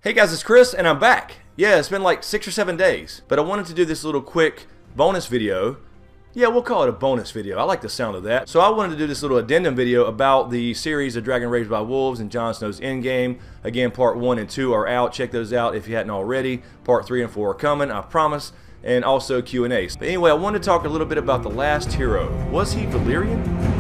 Hey guys, it's Chris and I'm back. Yeah, it's been like 6 or 7 days, but I wanted to do this little quick bonus video. Yeah, we'll call it a bonus video. I like the sound of that. So I wanted to do this little addendum video about the series of Dragon Raised by Wolves and Jon Snow's Endgame. Again, part 1 and 2 are out. Check those out if you hadn't already. Part 3 and 4 are coming, I promise. And also Q&As. But anyway, I wanted to talk a little bit about the last hero. Was he Valyrian?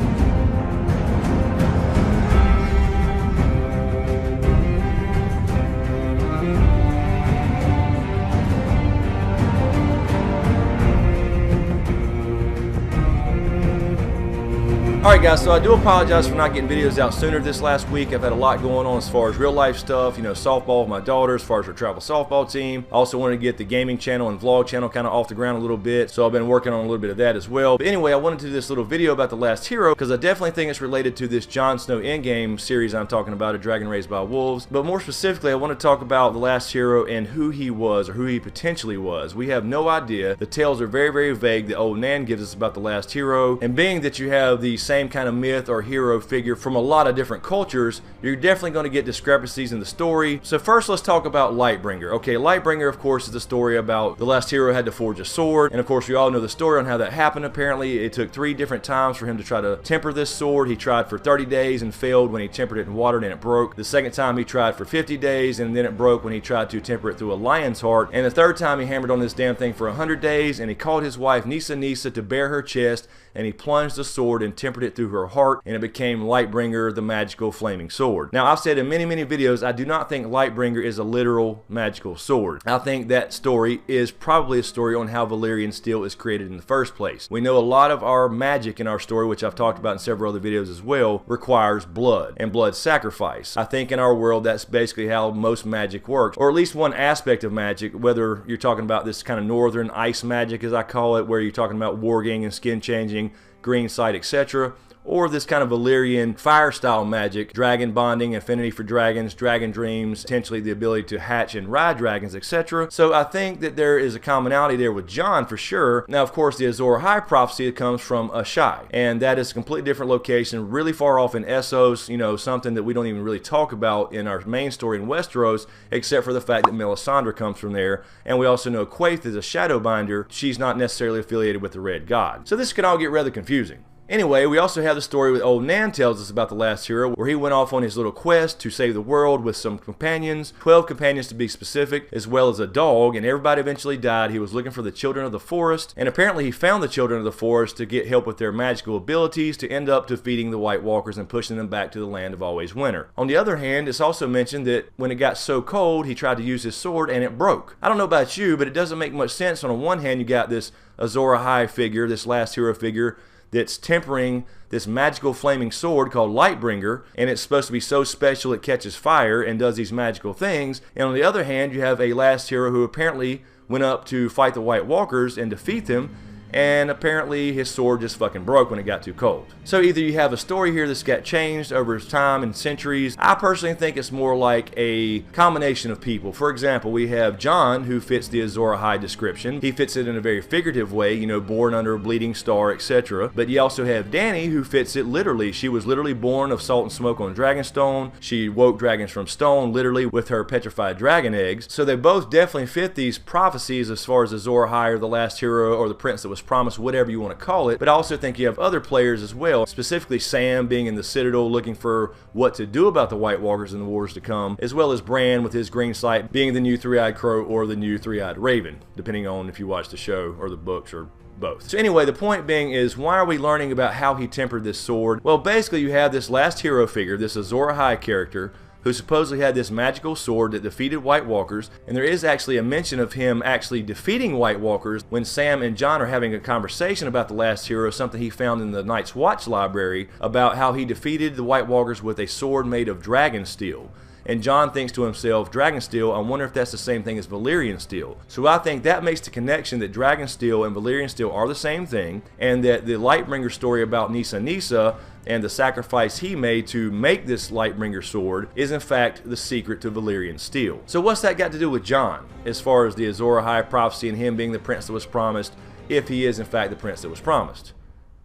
Alright guys, so I do apologize for not getting videos out sooner this last week. I've had a lot going on as far as real life stuff, softball with my daughter, as far as our travel softball team. I also wanted to get the gaming channel and vlog channel kind of off the ground a little bit, so I've been working on a little bit of that as well. But anyway, I wanted to do this little video about the last hero, because I definitely think it's related to this Jon Snow Endgame series I'm talking about, A Dragon Raised by Wolves. But more specifically, I want to talk about the last hero and who he was, or who he potentially was. We have no idea. The tales are very, very vague that old Nan gives us about the last hero, and being that you have the same kind of myth or hero figure from a lot of different cultures, you're definitely going to get discrepancies in the story. So first, let's talk about Lightbringer. Okay, Lightbringer, of course, is the story about the last hero had to forge a sword, and of course we all know the story on how that happened. Apparently it took 3 different times for him to try to temper this sword. He tried for 30 days and failed when he tempered it in water and it broke. The second time he tried for 50 days and then it broke when he tried to temper it through a lion's heart. And the third time he hammered on this damn thing for 100 days, and he called his wife Nissa to bare her chest, and he plunged the sword and tempered it through her heart, and it became Lightbringer, the magical flaming sword. Now, I've said in many videos, I do not think Lightbringer is a literal magical sword. I think that story is probably a story on how Valyrian steel is created in the first place. We know a lot of our magic in our story, which I've talked about in several other videos as well, requires blood and blood sacrifice. I think in our world that's basically how most magic works, or at least one aspect of magic, whether you're talking about this kind of northern ice magic, as I call it, where you're talking about warging and skin changing, green sight, etc., or this kind of Valyrian fire style magic, dragon bonding, affinity for dragons, dragon dreams, potentially the ability to hatch and ride dragons, etc. So I think that there is a commonality there with Jon for sure. Now, of course, the Azor Ahai prophecy comes from Ahai, and that is a completely different location, really far off in Essos, something that we don't even really talk about in our main story in Westeros, except for the fact that Melisandre comes from there, and we also know Quaithe is a Shadowbinder. She's not necessarily affiliated with the Red God. So this can all get rather confusing. Anyway, we also have the story with old Nan tells us about the last hero, where he went off on his little quest to save the world with some companions, 12 companions to be specific, as well as a dog, and everybody eventually died. He was looking for the children of the forest, and apparently he found the children of the forest to get help with their magical abilities to end up defeating the White Walkers and pushing them back to the land of always winter. On the other hand, it's also mentioned that when it got so cold, he tried to use his sword and it broke. I don't know about you, but it doesn't make much sense. On one hand, you got this Azor Ahai figure, this last hero figure, that's tempering this magical flaming sword called Lightbringer, and it's supposed to be so special it catches fire and does these magical things. And on the other hand, you have a last hero who apparently went up to fight the White Walkers and defeat them, and apparently his sword just fucking broke when it got too cold. So either you have a story here that's got changed over time and centuries. I personally think it's more like a combination of people. For example, we have Jon, who fits the Azor Ahai description. He fits it in a very figurative way, born under a bleeding star, etc. But you also have Dany, who fits it literally. She was literally born of salt and smoke on Dragonstone. She woke dragons from stone, literally, with her petrified dragon eggs. So they both definitely fit these prophecies as far as Azor Ahai, or the last hero, or the prince that was promised, whatever you want to call it. But I also think you have other players as well, specifically Sam being in the Citadel looking for what to do about the White Walkers in the wars to come, as well as Bran with his green sight being the new three-eyed crow or the new three-eyed raven, depending on if you watch the show or the books or both. So anyway, the point being is, why are we learning about how he tempered this sword? Well, basically you have this last hero figure, this Azor Ahai character, who supposedly had this magical sword that defeated White Walkers, and there is actually a mention of him actually defeating White Walkers when Sam and Jon are having a conversation about the last hero, something he found in the Night's Watch library, about how he defeated the White Walkers with a sword made of dragon steel. And Jon thinks to himself, dragon steel, I wonder if that's the same thing as Valyrian steel. So I think that makes the connection that dragon steel and Valyrian steel are the same thing, and that the Lightbringer story about Nissa and the sacrifice he made to make this Lightbringer sword is in fact the secret to Valyrian steel. So what's that got to do with Jon, as far as the Azor Ahai prophecy and him being the prince that was promised, if he is in fact the prince that was promised?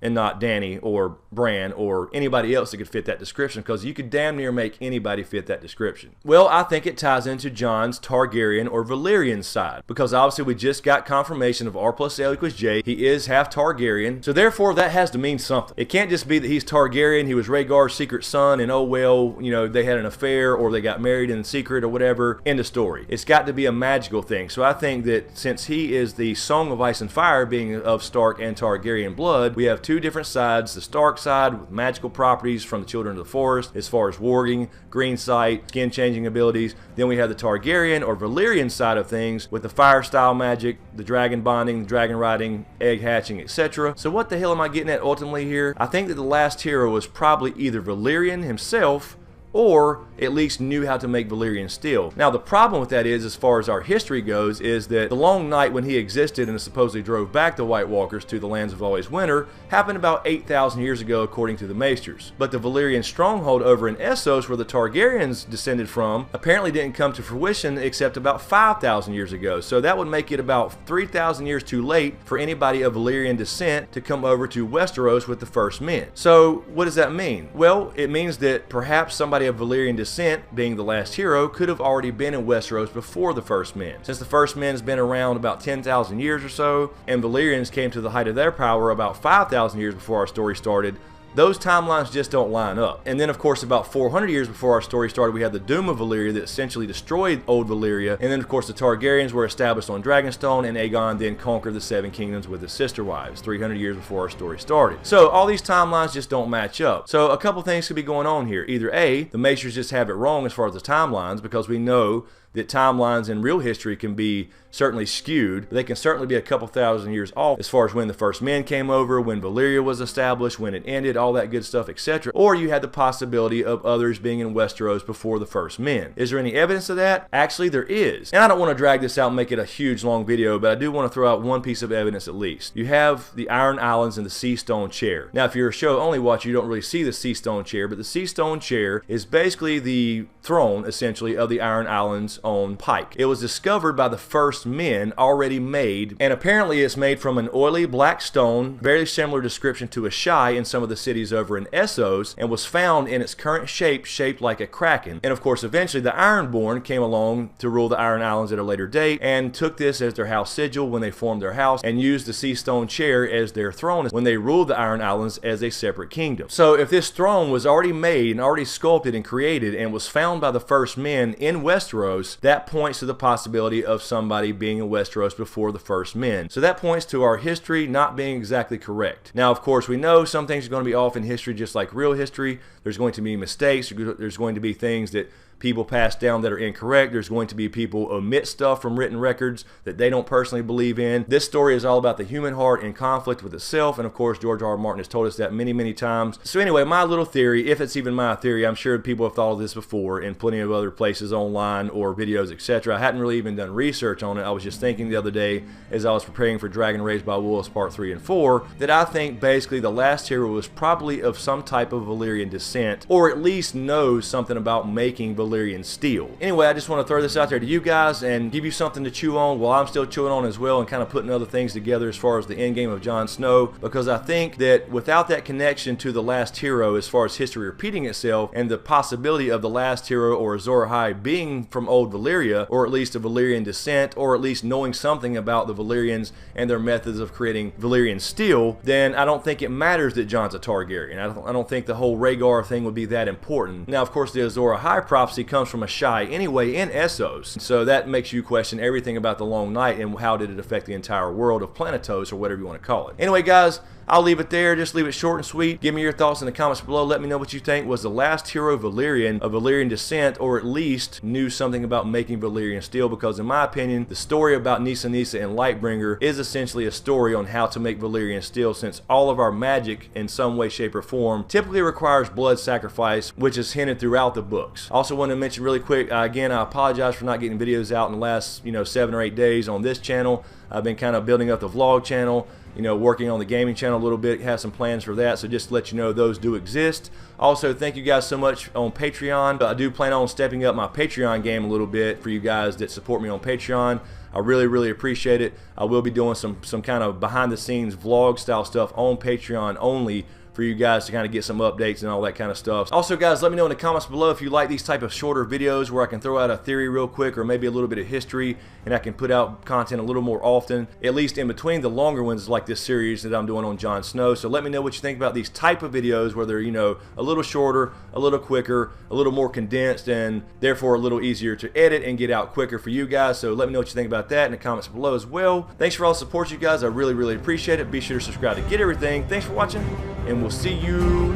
and not Danny or Bran or anybody else that could fit that description, because you could damn near make anybody fit that description. Well, I think it ties into Jon's Targaryen or Valyrian side, because obviously we just got confirmation of R+L=J. He is half Targaryen, so therefore that has to mean something. It can't just be that he's Targaryen, he was Rhaegar's secret son, and oh well, you know, they had an affair or they got married in secret or whatever. End of story. It's got to be a magical thing. So I think that since he is the Song of Ice and Fire, being of Stark and Targaryen blood, we have two different sides. The Stark side with magical properties from the Children of the Forest as far as warging, green sight, skin changing abilities. Then we have the Targaryen or Valyrian side of things with the fire style magic, the dragon bonding, the dragon riding, egg hatching, etc. So what the hell am I getting at ultimately here? I think that the last hero was probably either Valyrian himself, or at least knew how to make Valyrian steel. Now the problem with that is, as far as our history goes, is that the long night when he existed and supposedly drove back the White Walkers to the lands of always winter happened about 8,000 years ago according to the Maesters. But the Valyrian stronghold over in Essos, where the Targaryens descended from, apparently didn't come to fruition except about 5,000 years ago. So that would make it about 3,000 years too late for anybody of Valyrian descent to come over to Westeros with the first men. So what does that mean? Well, it means that perhaps somebody of Valyrian descent, being the last hero, could have already been in Westeros before the first men. Since the first men has been around about 10,000 years or so, and Valyrians came to the height of their power about 5,000 years before our story started, those timelines just don't line up. And then of course about 400 years before our story started, we had the Doom of Valyria that essentially destroyed old Valyria, and then of course the Targaryens were established on Dragonstone, and Aegon then conquered the Seven Kingdoms with his sister wives 300 years before our story started. So all these timelines just don't match up. So a couple things could be going on here. Either A, the Maesters just have it wrong as far as the timelines, because we know that timelines in real history can be certainly skewed, but they can certainly be a couple thousand years off as far as when the first men came over, when Valyria was established, when it ended, all that good stuff, etc. Or you had the possibility of others being in Westeros before the first men. Is there any evidence of that? Actually, there is. And I don't want to drag this out and make it a huge long video, but I do want to throw out one piece of evidence at least. You have the Iron Islands and the Sea Stone Chair. Now, if you're a show only watcher, you don't really see the Sea Stone Chair, but the Sea Stone Chair is basically the throne, essentially, of the Iron Islands on Pike. It was discovered by the first men, already made, and apparently it's made from an oily black stone, very similar description to a Shai in some of the cities over in Essos, and was found in its current shape, shaped like a kraken. And of course, eventually the Ironborn came along to rule the Iron Islands at a later date, and took this as their house sigil when they formed their house, and used the Sea Stone Chair as their throne when they ruled the Iron Islands as a separate kingdom. So if this throne was already made and already sculpted and created and was found by the first men in Westeros, that points to the possibility of somebody being in Westeros before the first men. So that points to our history not being exactly correct. Now, of course, we know some things are going to be off in history, just like real history. There's going to be mistakes. There's going to be things that people pass down that are incorrect. There's going to be people omit stuff from written records that they don't personally believe in. This story is all about the human heart in conflict with itself, and of course George R. R. Martin has told us that many, many times. So anyway, my little theory, if it's even my theory, I'm sure people have thought of this before in plenty of other places online or videos, etc. I hadn't really even done research on it. I was just thinking the other day as I was preparing for Dragon Raised by Wolves Part 3 and 4 that I think basically the last hero was probably of some type of Valyrian descent, or at least knows something about making Valyrian steel. Anyway, I just want to throw this out there to you guys and give you something to chew on while I'm still chewing on as well, and kind of putting other things together as far as the end game of Jon Snow, because I think that without that connection to the last hero as far as history repeating itself, and the possibility of the last hero or Azor Ahai being from old Valyria, or at least a Valyrian descent, or at least knowing something about the Valyrians and their methods of creating Valyrian steel, then I don't think it matters that Jon's a Targaryen. I don't think the whole Rhaegar thing would be that important. Now, of course, the Azor Ahai prophecy comes from a Shai anyway in Essos, so that makes you question everything about the Long Night and how did it affect the entire world of Planetos, or whatever you want to call it. Anyway, guys, I'll leave it there. Just leave it short and sweet. Give me your thoughts in the comments below. Let me know what you think. Was the last hero Valyrian of Valyrian descent, or at least knew something about making Valyrian steel? Because in my opinion, the story about Nissa Nissa and Lightbringer is essentially a story on how to make Valyrian steel, since all of our magic in some way, shape, or form typically requires blood sacrifice, which is hinted throughout the books. Also want to mention really quick, again, I apologize for not getting videos out in the last 7 or 8 days on this channel. I've been kind of building up the vlog channel, working on the gaming channel a little bit, have some plans for that, so just to let you know those do exist. Also, thank you guys so much on Patreon. I do plan on stepping up my Patreon game a little bit for you guys that support me on Patreon. I really appreciate it. I will be doing some kind of behind the scenes vlog style stuff on Patreon only for you guys to kind of get some updates and all that kind of stuff. Also, guys, let me know in the comments below if you like these type of shorter videos where I can throw out a theory real quick or maybe a little bit of history, and I can put out content a little more often, at least in between the longer ones like this series that I'm doing on Jon Snow. So let me know what you think about these type of videos where they're, a little shorter, a little quicker, a little more condensed, and therefore a little easier to edit and get out quicker for you guys. So let me know what you think about that in the comments below as well. Thanks for all the support, you guys. I really appreciate it. Be sure to subscribe to get everything. Thanks for watching, and we'll see you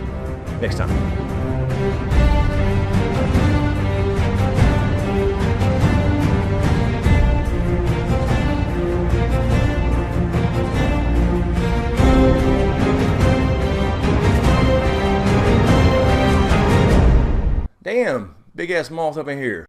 next time. Damn, big ass moth up in here.